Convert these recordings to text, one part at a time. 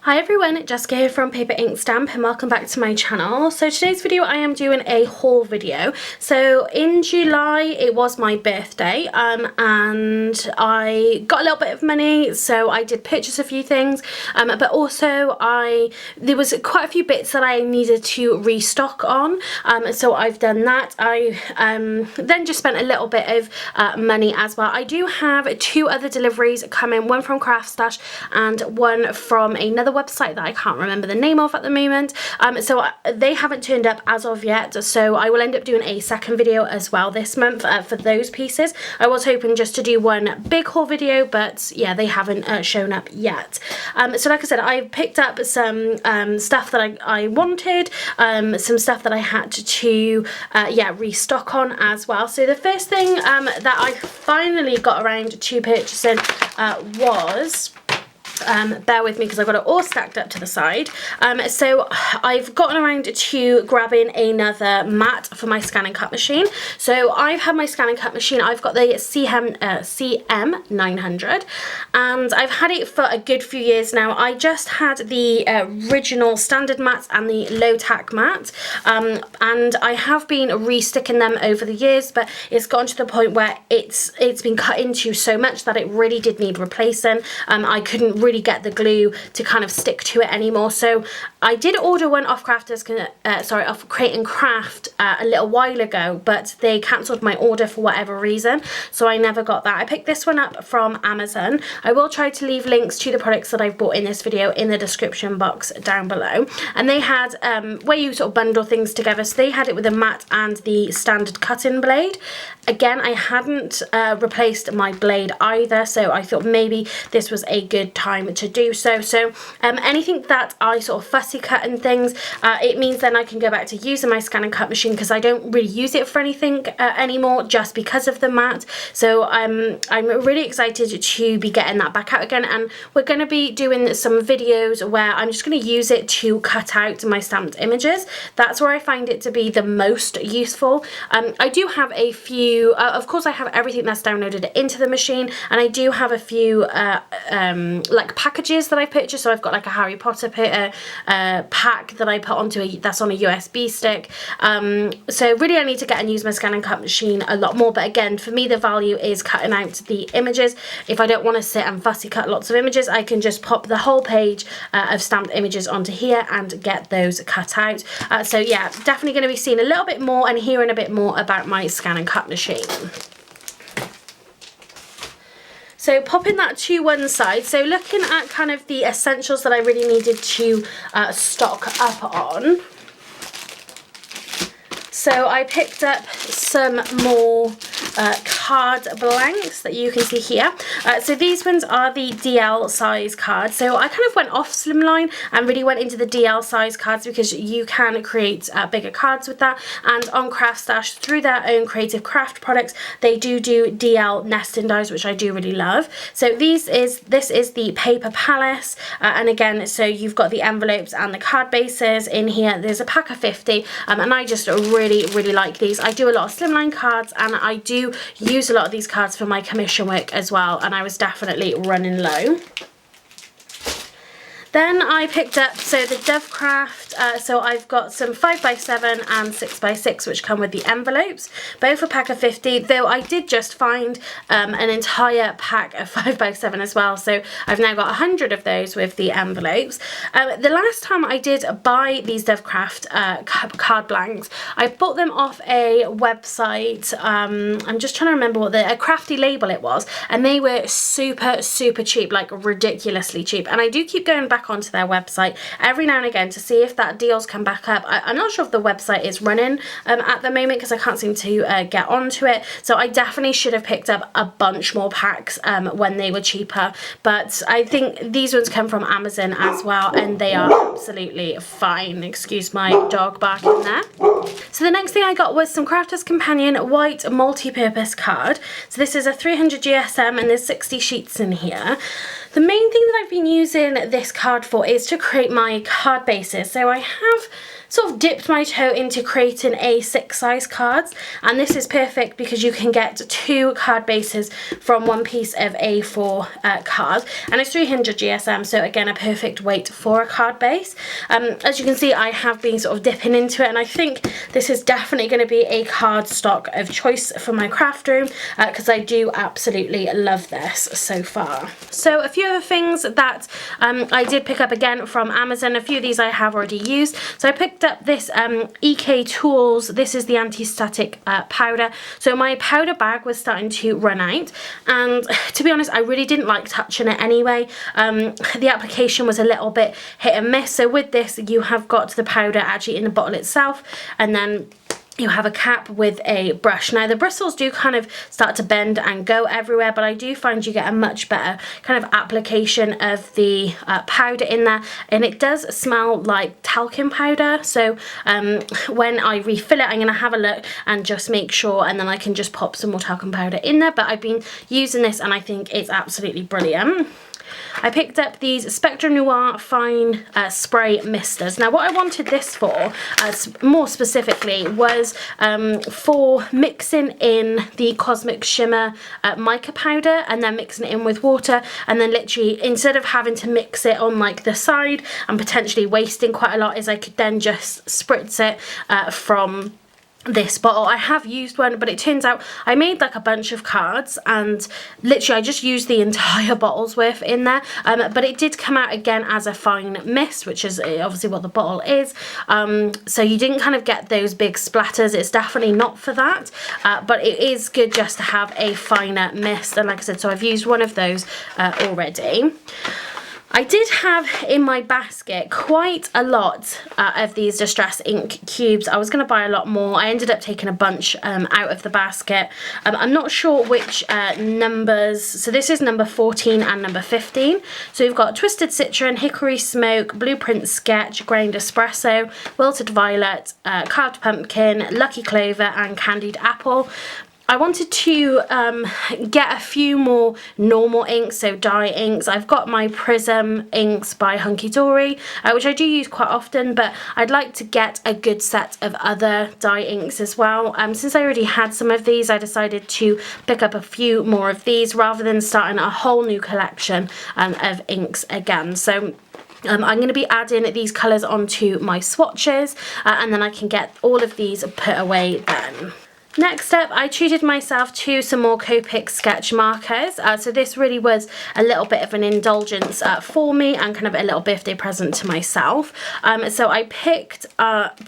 Hi everyone, Jessica here from Paper Ink Stamp and welcome back to my channel. So today's video I am doing a haul video. So in July it was my birthday and I got a little bit of money, so I did purchase a few things, but also there was quite a few bits that I needed to restock on, so I've done that. I then just spent a little bit of money as well. I do have two other deliveries coming, one from Craft and one from another website that I can't remember the name of at the moment, so they haven't turned up as of yet, so I will end up doing a second video as well this month for those pieces. I was hoping just to do one big haul video, but yeah, they haven't shown up yet. So like I said, I picked up some stuff that I wanted, some stuff that I had to yeah, restock on as well. So the first thing that I finally got around to purchasing was, bear with me because I've got it all stacked up to the side. So I've gotten around to grabbing another mat for my scan and cut machine. So I've had my scan and cut machine, I've got the CM900 and I've had it for a good few years now. I just had the original standard mat and the low tack mat, and I have been resticking them over the years, but it's gotten to the point where it's been cut into so much that it really did need replacing. I couldn't really get the glue to kind of stick to it anymore, so I did order one off off Create and Craft a little while ago, but they cancelled my order for whatever reason, so I never got that. I picked this one up from Amazon. I will try to leave links to the products that I've bought in this video in the description box down below, and they had where you sort of bundle things together, so they had it with a mat and the standard cutting blade. Again, I hadn't replaced my blade either, so I thought maybe this was a good time to do so. So anything that I sort of fussy cut and things, it means then I can go back to using my scan and cut machine because I don't really use it for anything anymore just because of the mat. So I'm really excited to be getting that back out again, and we're going to be doing some videos where I'm just going to use it to cut out my stamped images. That's where I find it to be the most useful. I do have a few, of course I have everything that's downloaded into the machine, and I do have a few like packages that I purchased. So I've got like a Harry Potter pack that I put onto that's on a USB stick. So really I need to get and use my scan and cut machine a lot more, but again, for me the value is cutting out the images. If I don't want to sit and fussy cut lots of images, I can just pop the whole page of stamped images onto here and get those cut out. So yeah, definitely going to be seeing a little bit more and hearing a bit more about my scan and cut machine. So popping that to one side, so looking at kind of the essentials that I really needed to stock up on. So I picked up some more card blanks that you can see here. So these ones are the DL size cards. So I kind of went off slimline and really went into the DL size cards because you can create bigger cards with that. And on Craft Stash, through their own creative craft products, they do DL nesting dies, which I do really love. So this is the paper palace, and again, so you've got the envelopes and the card bases in here. There's a pack of 50, and I just really like these. I do a lot of slimline cards, and I do use a lot of these cards for my commission work as well, and I was definitely running low. Then I picked up, so the Dovecraft, so I've got some 5x7 and 6x6 which come with the envelopes, both a pack of 50, though I did just find an entire pack of 5x7 as well, so I've now got 100 of those with the envelopes. The last time I did buy these Dovecraft card blanks, I bought them off a website, I'm just trying to remember what a Crafty Label it was, and they were super cheap, like ridiculously cheap, and I do keep going back onto their website every now and again to see if that deal's come back up. I'm not sure if the website is running at the moment because I can't seem to get onto it, so I definitely should have picked up a bunch more packs when they were cheaper, but I think these ones come from Amazon as well and they are absolutely fine. Excuse my dog barking there. So the next thing I got was some Crafter's Companion white multi-purpose card. So this is a 300 GSM and there's 60 sheets in here. The main thing that I've been using this card for is to create my card bases. So I have sort of dipped my toe into creating A6 size cards, and this is perfect because you can get 2 card bases from one piece of A4 card, and it's 300 GSM, so again a perfect weight for a card base. As you can see, I have been sort of dipping into it, and I think this is definitely going to be a cardstock of choice for my craft room because I do absolutely love this so far. So a few other things that I did pick up again from Amazon. A few of these I have already used. So I picked up this EK Tools. This is the anti-static powder. So my powder bag was starting to run out, and to be honest, I really didn't like touching it anyway. The application was a little bit hit and miss. So with this, you have got the powder actually in the bottle itself, and then you have a cap with a brush. Now the bristles do kind of start to bend and go everywhere, but I do find you get a much better kind of application of the powder in there, and it does smell like talcum powder. So when I refill it, I'm going to have a look and just make sure, and then I can just pop some more talcum powder in there. But I've been using this and I think it's absolutely brilliant. I picked up these Spectrum Noir Fine Spray Misters. Now what I wanted this for, more specifically, was for mixing in the Cosmic Shimmer mica powder and then mixing it in with water, and then literally instead of having to mix it on like the side and potentially wasting quite a lot, is I could then just spritz it from this bottle. I have used one, but it turns out I made like a bunch of cards and literally I just used the entire bottle's worth in there, but it did come out again as a fine mist, which is obviously what the bottle is. So you didn't kind of get those big splatters. It's definitely not for that, but it is good just to have a finer mist, and like I said, so I've used one of those already. I did have in my basket quite a lot of these Distress ink cubes. I was going to buy a lot more. I ended up taking a bunch out of the basket. I'm not sure which numbers. So this is number 14 and number 15. So we've got Twisted Citron, Hickory Smoke, Blueprint Sketch, Ground Espresso, Wilted Violet, Carved Pumpkin, Lucky Clover and Candied Apple. I wanted to get a few more normal inks, so dye inks. I've got my Prism inks by Hunky Dory, which I do use quite often, but I'd like to get a good set of other dye inks as well. Since I already had some of these, I decided to pick up a few more of these rather than starting a whole new collection of inks again. So I'm going to be adding these colours onto my swatches, and then I can get all of these put away then. Next up, I treated myself to some more Copic sketch markers. So this really was a little bit of an indulgence for me and kind of a little birthday present to myself. So I picked up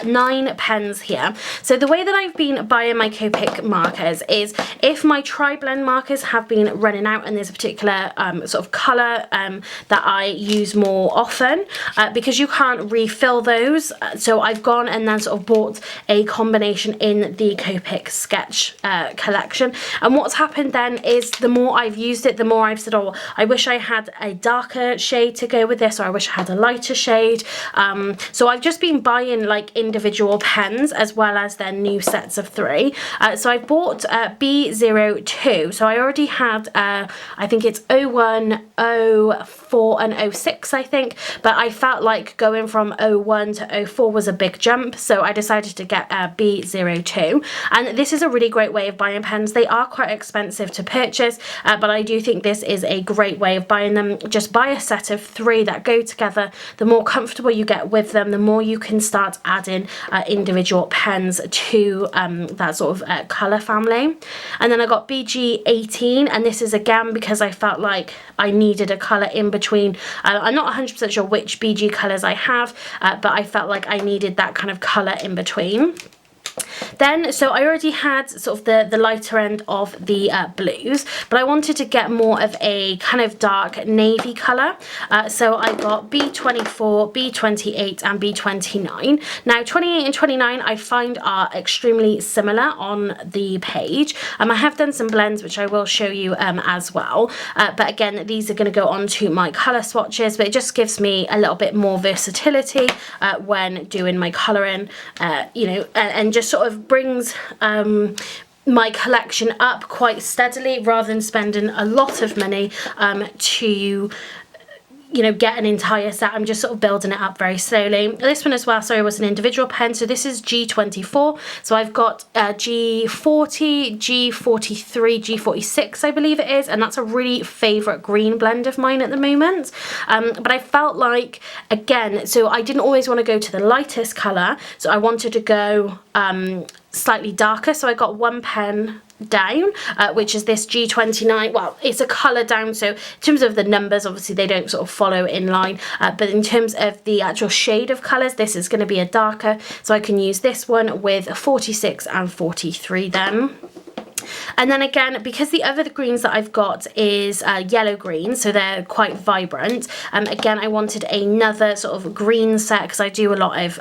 9 pens here. So the way that I've been buying my Copic markers is if my tri-blend markers have been running out and there's a particular sort of colour that I use more often, because you can't refill those. So I've gone and then sort of bought a combination in the Copic sketch collection, and what's happened then is the more I've used it, the more I've said, oh, I wish I had a darker shade to go with this, or I wish I had a lighter shade. So I've just been buying like individual pens as well as their new sets of 3. So I bought B02, so I already had I think it's 01, 04 and 06 I think, but I felt like going from 01 to 04 was a big jump, so I decided to get B02. And this is a really great way of buying pens. They are quite expensive to purchase, but I do think this is a great way of buying them. Just buy a set of 3 that go together. The more comfortable you get with them, the more you can start adding individual pens to that sort of colour family. And then I got BG18, and this is again because I felt like I needed a colour in between. I'm not 100% sure which BG colours I have, but I felt like I needed that kind of colour in between. Then, so I already had sort of the lighter end of the blues, but I wanted to get more of a kind of dark navy colour. So I got B24, B28 and B29. Now 28 and 29 I find are extremely similar on the page. I have done some blends which I will show you as well, but again these are going to go onto my colour swatches, but it just gives me a little bit more versatility when doing my colouring, you know, and just sort of brings my collection up quite steadily rather than spending a lot of money to you know, get an entire set. I'm just sort of building it up very slowly. This one as well, sorry, was an individual pen. So this is G24. So I've got G40, G43, G46, I believe it is. And that's a really favourite green blend of mine at the moment. But I felt like, again, so I didn't always want to go to the lightest colour. So I wanted to go slightly darker. So I got one pen down, which is this G29. Well, it's a colour down, so in terms of the numbers, obviously they don't sort of follow in line, but in terms of the actual shade of colours, this is going to be a darker, so I can use this one with 46 and 43 then. And then again, because the other greens that I've got is yellow green, so they're quite vibrant. Again, I wanted another sort of green set because I do a lot of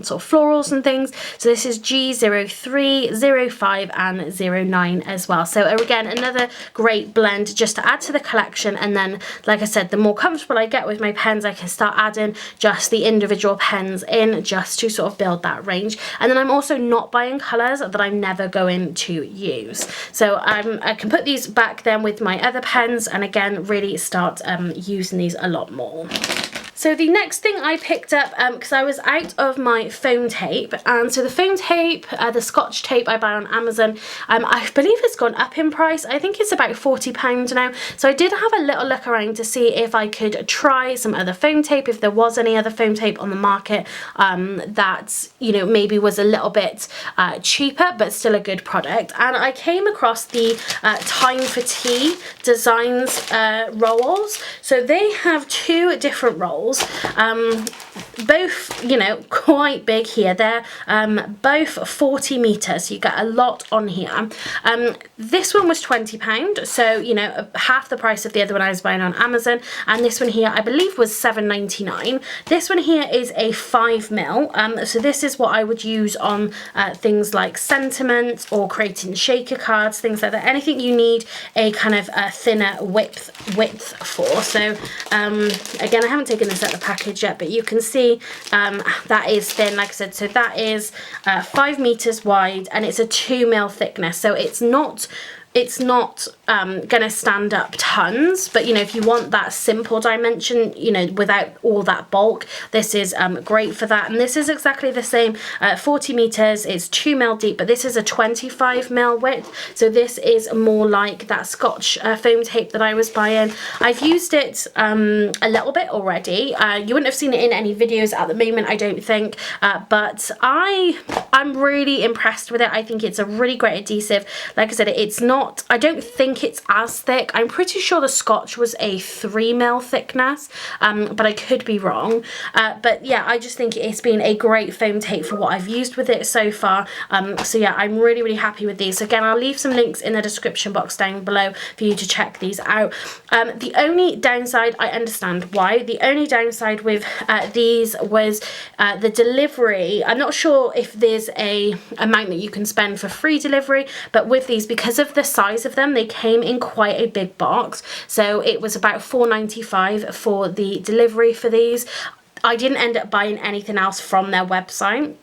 sort of florals and things. So this is G03, 05 and 09 as well. So again, another great blend just to add to the collection. And then, like I said, the more comfortable I get with my pens, I can start adding just the individual pens in just to sort of build that range. And then I'm also not buying colours that I'm never going to use. So I can put these back then with my other pens and again really start using these a lot more. So the next thing I picked up, because I was out of my foam tape, and so the foam tape, the Scotch tape I buy on Amazon, I believe it's gone up in price. I think it's about £40 now. So I did have a little look around to see if I could try some other foam tape, if there was any other foam tape on the market that, you know, maybe was a little bit cheaper, but still a good product. And I came across the Time for Tea Designs rolls. So they have two different rolls. Both, you know, quite big here. They're both 40 metres, so you get a lot on here. This one was £20, so, you know, half the price of the other one I was buying on Amazon, and this one here I believe was £7.99. This one here is a 5mm, so this is what I would use on things like sentiment or creating shaker cards, things like that, anything you need a kind of thinner width for. So again, I haven't taken this out of the package yet, but you can see that is thin, like I said. So that is 5 meters wide and it's a 2mm thickness, so it's not gonna stand up tons, but you know, if you want that simple dimension, you know, without all that bulk, this is great for that. And this is exactly the same, 40 meters, it's 2mm deep, but this is a 25mm width, so this is more like that Scotch foam tape that I was buying. I've used it a little bit already. You wouldn't have seen it in any videos at the moment, I don't think, but I'm really impressed with it. I think it's a really great adhesive. Like I said, it's not, I don't think it's as thick. I'm pretty sure the Scotch was a 3mm thickness, but I could be wrong. But yeah, I just think it's been a great foam tape for what I've used with it so far. So yeah, I'm really, really happy with these. So again, I'll leave some links in the description box down below for you to check these out. The only downside, I understand why, the only downside with these was the delivery. I'm not sure if there's a amount that you can spend for free delivery, but with these, because of the size of them, they came in quite a big box, so it was about £4.95 for the delivery for these. I didn't end up buying anything else from their website.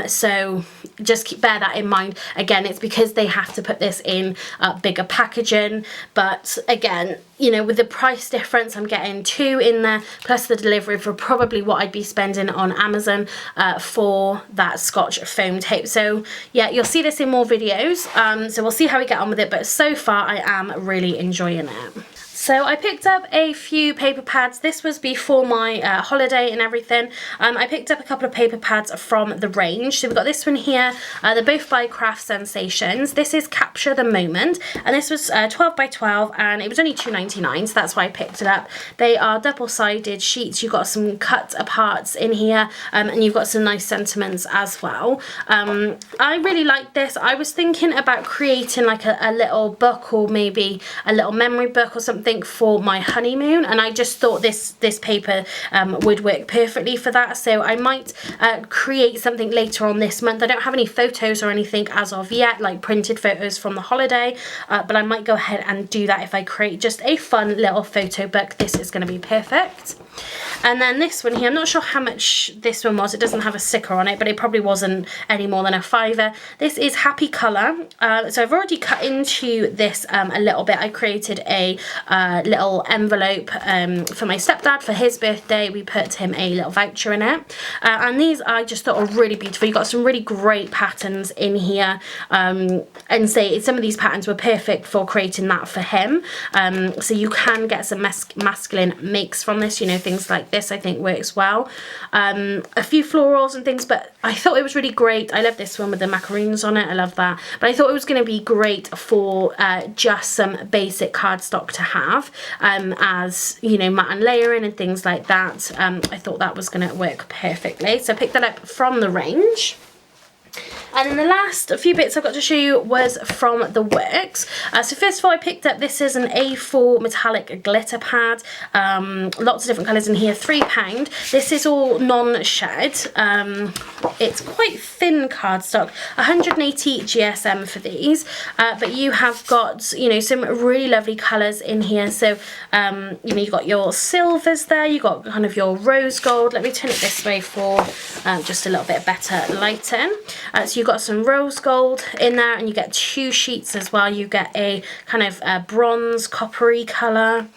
So just bear that in mind. Again, it's because they have to put this in bigger packaging, but again, you know, with the price difference, I'm getting 2 in there plus the delivery for probably what I'd be spending on Amazon for that Scotch foam tape. So yeah, you'll see this in more videos, so we'll see how we get on with it, but so far I am really enjoying it. So I picked up a few paper pads. This was before my holiday and everything. I picked up a couple of paper pads from the range. So we've got this one here. They're both by Craft Sensations. This is Capture the Moment, and this was 12 by 12, and it was only £2.99, so that's why I picked it up. They are double-sided sheets. You've got some cut aparts in here, and you've got some nice sentiments as well. I really like this. I was thinking about creating like a little book, or maybe a little memory book or something for my honeymoon, and I just thought this paper would work perfectly for that. So I might create something later on this month. I don't have any photos or anything as of yet, like printed photos from the holiday, but I might go ahead and do that if I create just a fun little photo book. This is going to be perfect. And then this one here, I'm not sure how much this one was. It doesn't have a sticker on it, but it probably wasn't any more than a £5. This is Happy Colour. So I've already cut into this a little bit. I created a little envelope for my stepdad for his birthday. We put him a little voucher in it. And these I just thought were really beautiful. You've got some really great patterns in here. And say some of these patterns were perfect for creating that for him. So you can get some masculine makes from this, you know, things like this I think works well. A few florals and things, but I thought it was really great. I love this one with the macaroons on it. I love that. But I thought it was going to be great for just some basic cardstock to have as, you know, matte and layering and things like that. I thought that was going to work perfectly. So I picked that up from the range. And then the last few bits I've got to show you was from the works. So first of all, I picked up, this is an A4 metallic glitter pad. Lots of different colours in here, £3. This is all non-shed. It's quite thin cardstock, 180 GSM for these. But you have got, you know, some really lovely colours in here. So, you know, you've got your silvers there, you've got kind of your rose gold. Let me turn it this way for just a little bit better lighting. So you've got some rose gold in there, and you get 2 sheets as well. You get a kind of bronze coppery colour.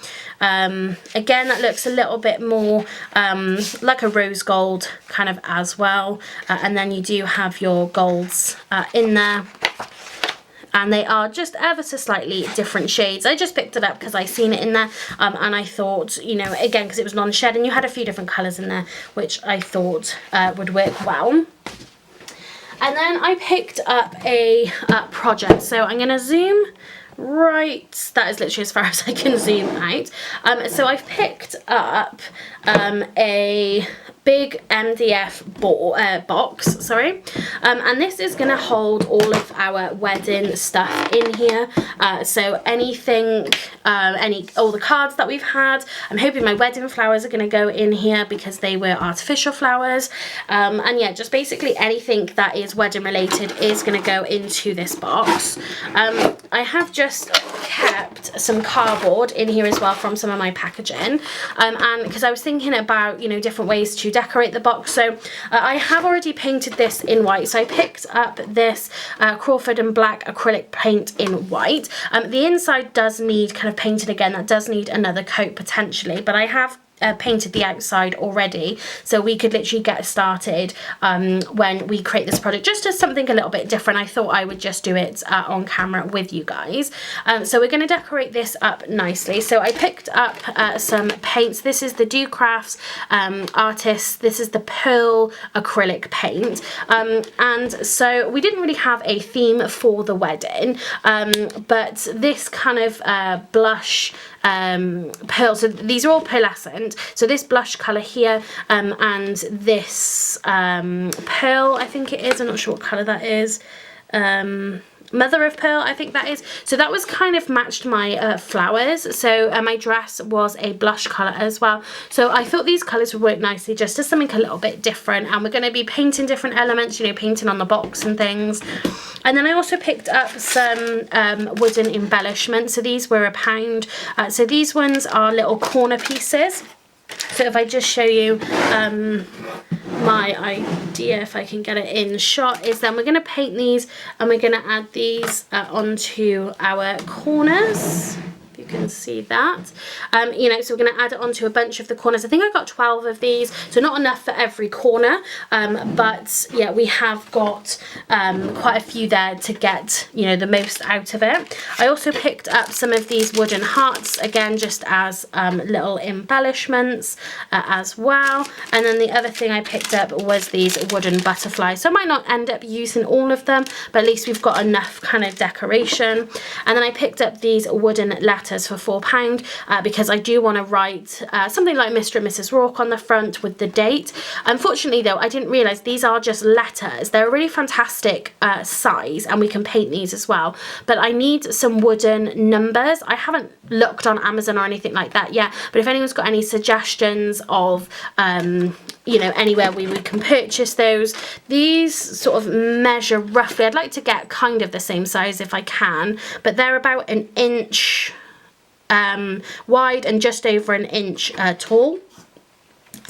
Again, that looks a little bit more like a rose gold kind of as well. And then you do have your golds in there. And they are just ever so slightly different shades. I just picked it up because I seen it in there, and I thought, you know, again, because it was non-shed, and you had a few different colours in there, which I thought would work well. And then I picked up a project. So I'm going to zoom right, that is literally as far as I can zoom out. So I've picked up a big MDF box, sorry, and this is going to hold all of our wedding stuff in here. So anything, all the cards that we've had, I'm hoping my wedding flowers are going to go in here because they were artificial flowers, and yeah, just basically anything that is wedding related is going to go into this box. I have just kept some cardboard in here as well from some of my packaging, and because I was thinking about, you know, different ways to decorate the box. So I have already painted this in white. So I picked up this Crawford and black acrylic paint in white. The inside does need kind of painted again. That does need another coat potentially, but I have painted the outside already, so we could literally get started when we create this project, just as something a little bit different. I thought I would just do it on camera with you guys. So we're going to decorate this up nicely. So I picked up some paints. This is the Docrafts Artists. This is the Pearl acrylic paint, and so we didn't really have a theme for the wedding, but this kind of blush pearl, so these are all pearlescent, so this blush colour here, and this pearl, I think it is, I'm not sure what colour that is, mother of pearl, I think that is. So that was kind of matched my flowers. So my dress was a blush colour as well. So I thought these colours would work nicely just as something a little bit different. And we're going to be painting different elements, you know, painting on the box and things. And then I also picked up some wooden embellishments. So these were £1. So these ones are little corner pieces. So if I just show you my idea, if I can get it in shot, is then we're going to paint these and we're going to add these onto our corners. If you can see that, you know, so we're going to add it onto a bunch of the corners. I think I got 12 of these, so not enough for every corner, but yeah, we have got quite a few there to get, you know, the most out of it. I also picked up some of these wooden hearts, again, just as little embellishments as well. And then the other thing I picked up was these wooden butterflies. So I might not end up using all of them, but at least we've got enough kind of decoration. And then I picked up these wooden letters for £4 because I do want to write something like Mr. and Mrs. Rourke on the front with the date. Unfortunately though, I didn't realise these are just letters. They're a really fantastic size, and we can paint these as well, but I need some wooden numbers. I haven't looked on Amazon or anything like that yet, but if anyone's got any suggestions of you know, anywhere we can purchase those. These sort of measure roughly, I'd like to get kind of the same size if I can, but they're about an inch wide and just over an inch tall.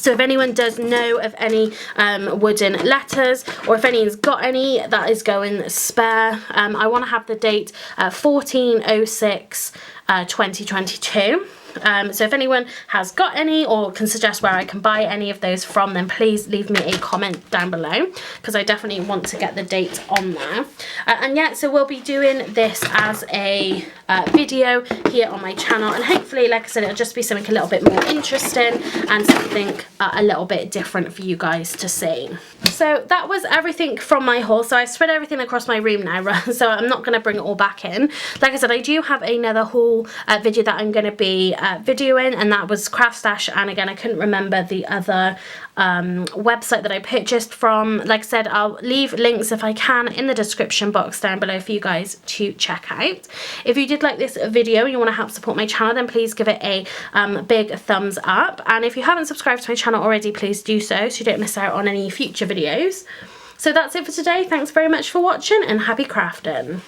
So if anyone does know of any wooden letters, or if anyone's got any that is going spare, I want to have the date 14/06 2022. So if anyone has got any or can suggest where I can buy any of those from, then please leave me a comment down below, because I definitely want to get the date on there. And yeah, so we'll be doing this as a video here on my channel, and hopefully, like I said, it'll just be something a little bit more interesting and something a little bit different for you guys to see. So that was everything from my haul. So I spread everything across my room now, so I'm not going to bring it all back in. Like I said, I do have another haul video that I'm going to be videoing, and that was Craft Stash, and again, I couldn't remember the other website that I purchased from. Like I said, I'll leave links if I can in the description box down below for you guys to check out. If you did like this video and you want to help support my channel, then please give it a big thumbs up, and if you haven't subscribed to my channel already, please do so you don't miss out on any future videos. So that's it for today. Thanks very much for watching, and happy crafting.